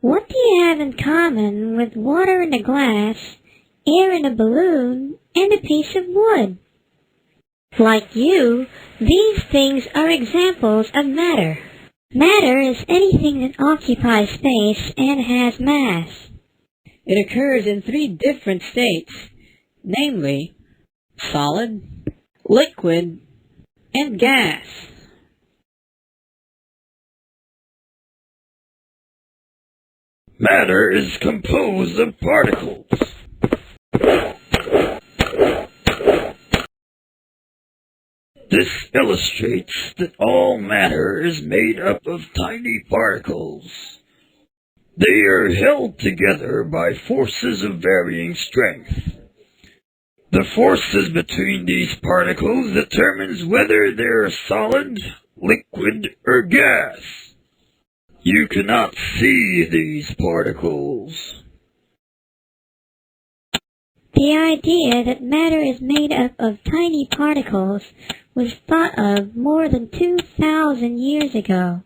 What do you have in common with water in a glass, air in a balloon, and a piece of wood? Like you, these things are examples of matter. Matter is anything that occupies space and has mass. It occurs in three different states, namely solid, liquid, and gas. Matter is composed of particles. This illustrates that all matter is made up of tiny particles. They are held together by forces of varying strength. The forces between these particles determines whether they are solid, liquid, or gas. You cannot see these particles. The idea that matter is made up of tiny particles was thought of more than 2,000 years ago.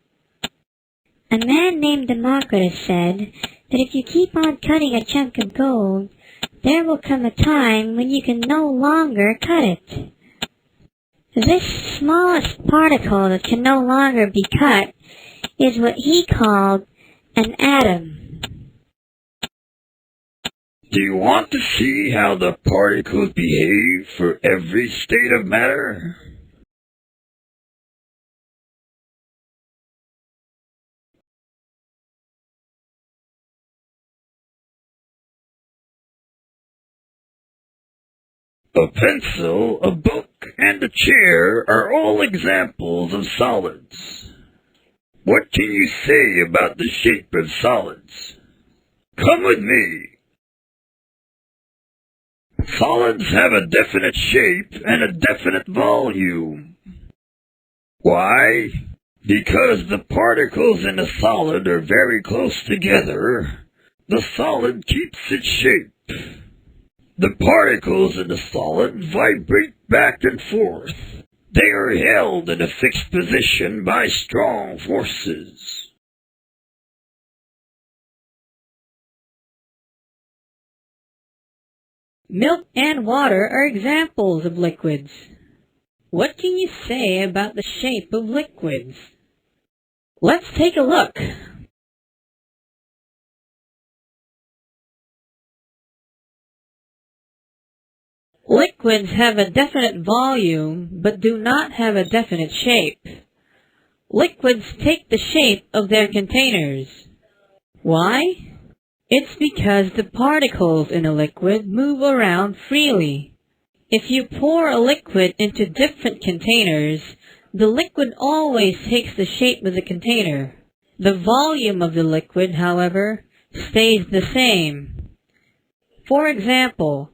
A man named Democritus said that if you keep on cutting a chunk of gold, there will come a time when you can no longer cut it. This smallest particle that can no longer be cut is what he called an atom. Do you want to see how the particles behave for every state of matter? A pencil, a book, and a chair are all examples of solids. What can you say about the shape of solids? Come with me. Solids have a definite shape and a definite volume. Why? Because the particles in a solid are very close together. The solid keeps its shape. The particles in the solid vibrate back and forth. They are held in a fixed position by strong forces. Milk and water are examples of liquids. What can you say about the shape of liquids? Let's take a look. Liquids have a definite volume, but do not have a definite shape. Liquids take the shape of their containers. Why? It's because the particles in a liquid move around freely. If you pour a liquid into different containers, the liquid always takes the shape of the container. The volume of the liquid, however, stays the same. For example,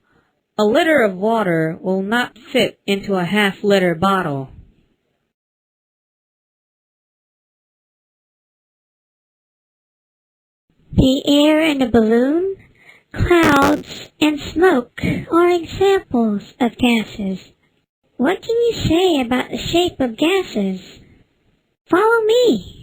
a liter of water will not fit into a half-liter bottle. The air in a balloon, clouds, and smoke are examples of gases. What can you say about the shape of gases? Follow me.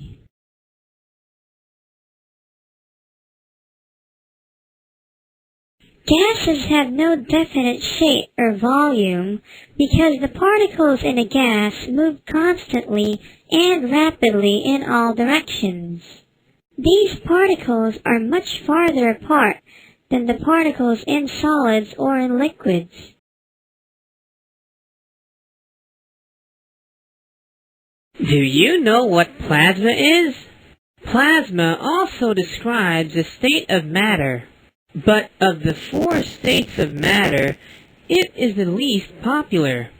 Gases have no definite shape or volume because the particles in a gas move constantly and rapidly in all directions. These particles are much farther apart than the particles in solids or in liquids. Do you know what plasma is? Plasma also describes a state of matter, but of the four states of matter, it is the least popular.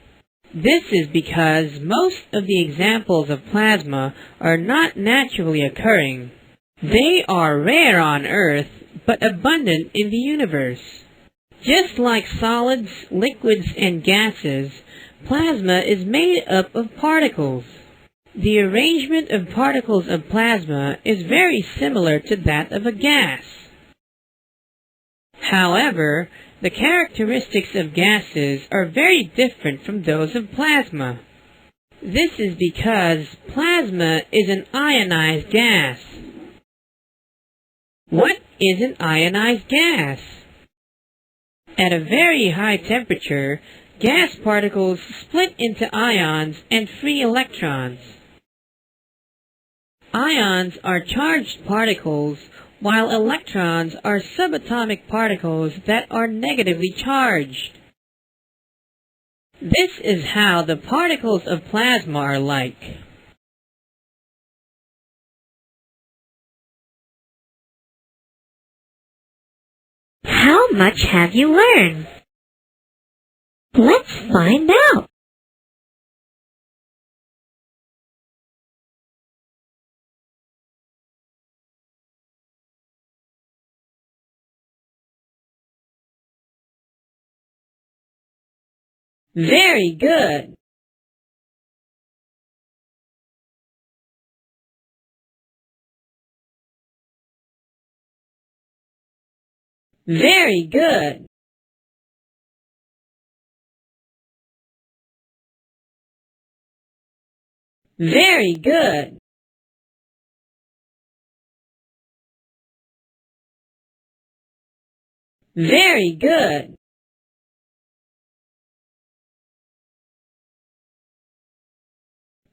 This is because most of the examples of plasma are not naturally occurring. They are rare on Earth, but abundant in the universe. Just like solids, liquids, and gases, plasma is made up of particles. The arrangement of particles of plasma is very similar to that of a gas. However, the characteristics of gases are very different from those of plasma. This is because plasma is an ionized gas. What is an ionized gas? At a very high temperature, gas particles split into ions and free electrons. Ions are charged particles, while electrons are subatomic particles that are negatively charged. This is how the particles of plasma are like. How much have you learned? Let's find out. Very good. Very good. Very good. Very good.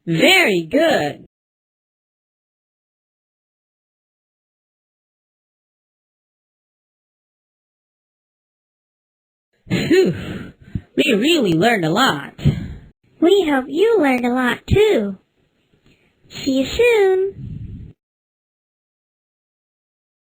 Very good. Phew, we really learned a lot. We hope you learned a lot too. See you soon.